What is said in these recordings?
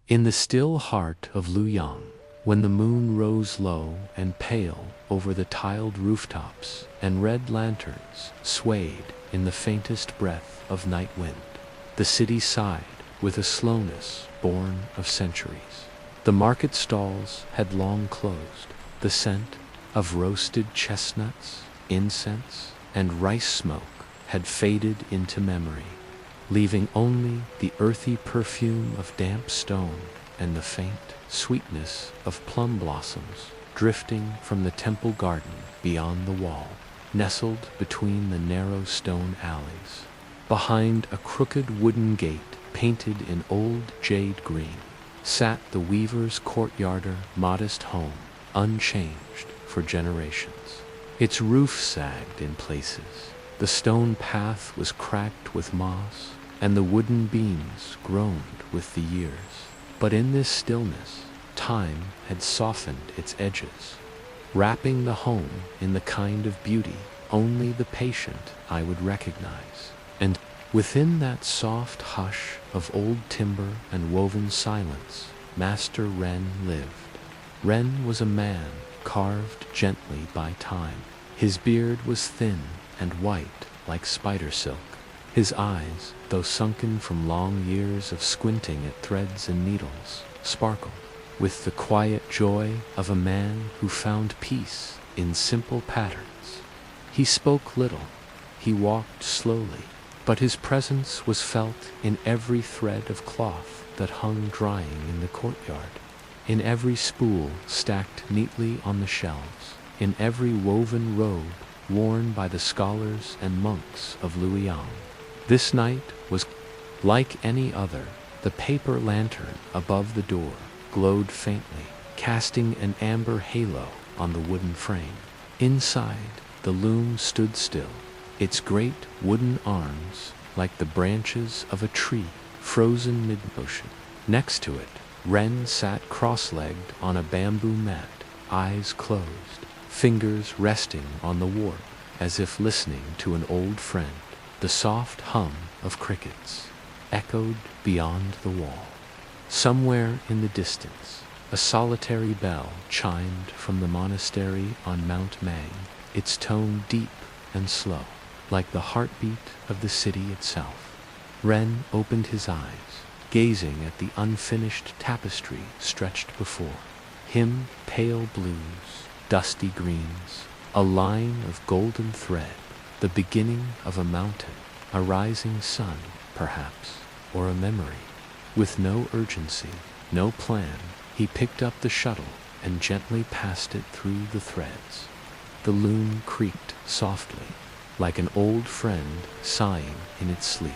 In the still heart of Luoyang, when the moon rose low and pale over the tiled rooftops and red lanterns swayed in the faintest breath of night wind, the city sighed with a slowness born of centuries. The market stalls had long closed. The scent of roasted chestnuts, incense, and rice smoke had faded into memory, leaving only the earthy perfume of damp stone and the faint sweetness of plum blossoms drifting from the temple garden beyond the wall, nestled between the narrow stone alleys. Behind a crooked wooden gate painted in old jade green sat the weaver's courtyarder modest home, unchanged for generations. Its roof sagged in places, the stone path was cracked with moss, and the wooden beams groaned with the years. But in this stillness, time had softened its edges, wrapping the home in the kind of beauty only the patient eye would recognize. And within that soft hush of old timber and woven silence, Master Ren lived. Ren was a man carved gently by time. His beard was thin and white like spider silk. His eyes, though sunken from long years of squinting at threads and needles, sparkled with the quiet joy of a man who found peace in simple patterns. He spoke little, he walked slowly, but his presence was felt in every thread of cloth that hung drying in the courtyard, in every spool stacked neatly on the shelves, in every woven robe worn by the scholars and monks of Luoyang. This night was like any other. The paper lantern above the door glowed faintly, casting an amber halo on the wooden frame. Inside, the loom stood still, its great wooden arms like the branches of a tree frozen mid-motion. Next to it, Ren sat cross-legged on a bamboo mat, eyes closed, fingers resting on the warp as if listening to an old friend. The soft hum of crickets echoed beyond the wall. Somewhere in the distance, a solitary bell chimed from the monastery on Mount Mang, its tone deep and slow, like the heartbeat of the city itself. Ren opened his eyes, gazing at the unfinished tapestry stretched before him, pale blues, dusty greens, a line of golden thread, the beginning of a mountain, a rising sun, perhaps, or a memory. With no urgency, no plan, he picked up the shuttle and gently passed it through the threads. The loom creaked softly, like an old friend sighing in its sleep.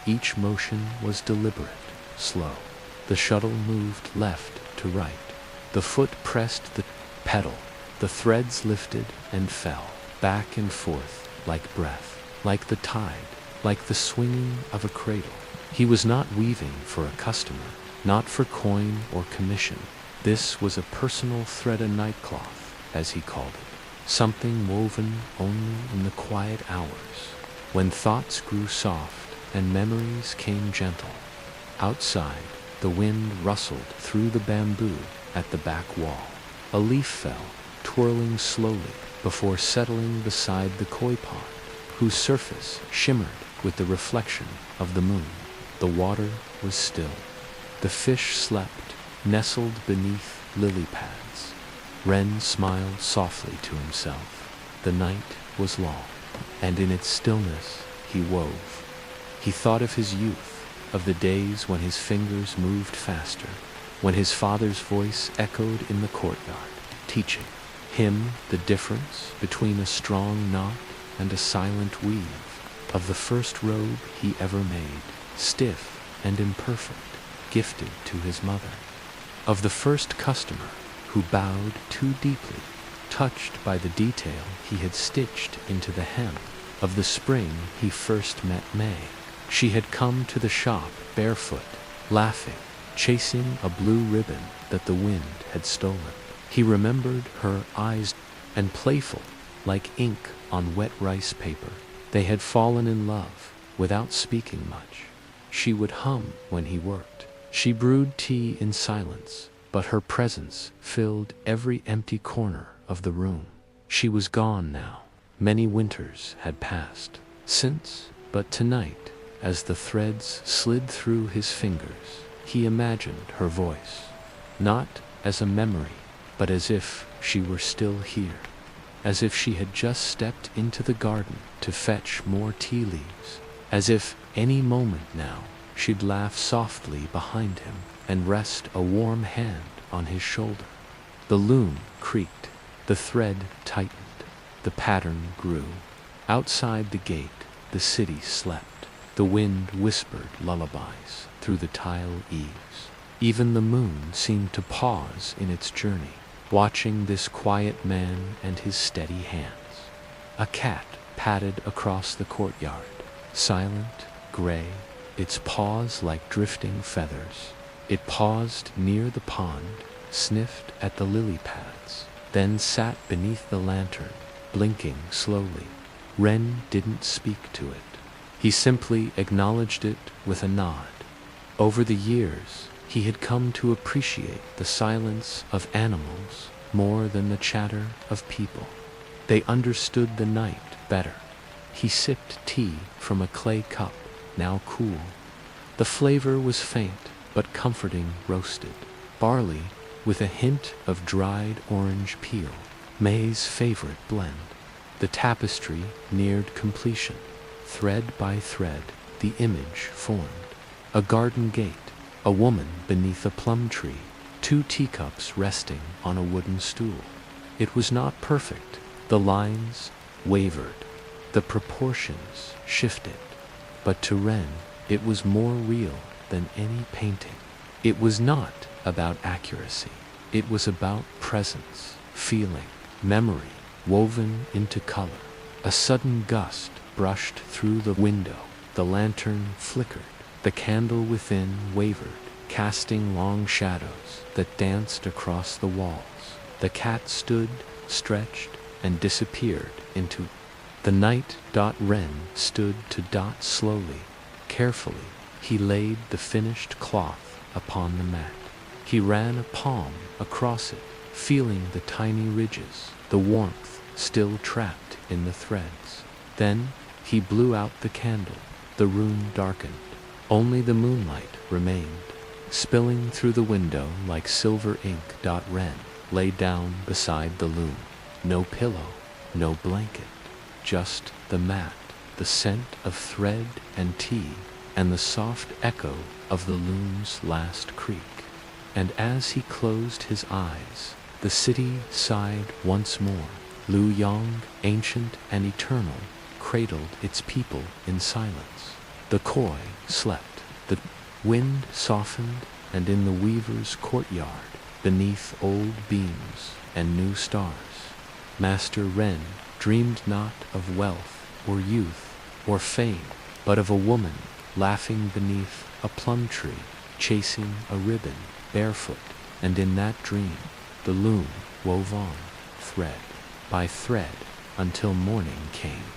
Each motion was deliberate, slow. The shuttle moved left to right. The foot pressed the pedal. The threads lifted and fell, back and forth, like breath, like the tide, like the swinging of a cradle. He was not weaving for a customer, not for coin or commission. This was a personal thread-a-night-cloth, as he called it, something woven only in the quiet hours, when thoughts grew soft and memories came gentle. Outside, the wind rustled through the bamboo at the back wall. A leaf fell, twirling slowly before settling beside the koi pond, whose surface shimmered with the reflection of the moon. The water was still. The fish slept, nestled beneath lily pads. Ren smiled softly to himself. The night was long, and in its stillness he wove. He thought of his youth, of the days when his fingers moved faster, when his father's voice echoed in the courtyard, teaching him the difference between a strong knot and a silent weave, of the first robe he ever made, stiff and imperfect, gifted to his mother, of the first customer who bowed too deeply, touched by the detail he had stitched into the hem, of the spring he first met May. She had come to the shop barefoot, laughing, chasing a blue ribbon that the wind had stolen. He remembered her eyes, and playful, like ink on wet rice paper. They had fallen in love without speaking much. She would hum when he worked, She brewed tea in silence, but her presence filled every empty corner of the room. She was gone now. Many winters had passed since, but tonight, as the threads slid through his fingers, he imagined her voice, not as a memory, but as if she were still here, as if she had just stepped into the garden to fetch more tea leaves, as if any moment now she'd laugh softly behind him and rest a warm hand on his shoulder. The loom creaked, the thread tightened, the pattern grew. Outside the gate, the city slept. The wind whispered lullabies through the tile eaves. Even the moon seemed to pause in its journey, watching this quiet man and his steady hands. A cat padded across the courtyard, silent, gray, its paws like drifting feathers. It paused near the pond, sniffed at the lily pads, then sat beneath the lantern, blinking slowly. Wren didn't speak to it. He simply acknowledged it with a nod. Over the years, he had come to appreciate the silence of animals more than the chatter of people. They understood the night better. He sipped tea from a clay cup, now cool. The flavor was faint but comforting, roasted barley with a hint of dried orange peel, May's favorite blend. The tapestry neared completion. Thread by thread, the image formed. A garden gate, a woman beneath a plum tree, 2 teacups resting on a wooden stool. It was not perfect. The lines wavered. The proportions shifted. But to Wren, it was more real than any painting. It was not about accuracy. It was about presence, feeling, memory woven into color. A sudden gust brushed through the window. The lantern flickered. The candle within wavered, casting long shadows that danced across the walls. The cat stood, stretched, and disappeared into the night. Wren stood to dot slowly. Carefully, he laid the finished cloth upon the mat. He ran a palm across it, feeling the tiny ridges, the warmth still trapped in the threads. Then he blew out the candle. The room darkened. Only the moonlight remained, spilling through the window like silver ink. Wren lay down beside the loom. No pillow, no blanket, just the mat, the scent of thread and tea, and the soft echo of the loom's last creak. And as he closed his eyes, the city sighed once more. Luoyang, ancient and eternal, cradled its people in silence. The koi slept. The wind softened, and in the weaver's courtyard, beneath old beams and new stars, Master Wren dreamed not of wealth or youth or fame, but of a woman laughing beneath a plum tree, chasing a ribbon barefoot. And in that dream, the loom wove on, thread by thread, until morning came.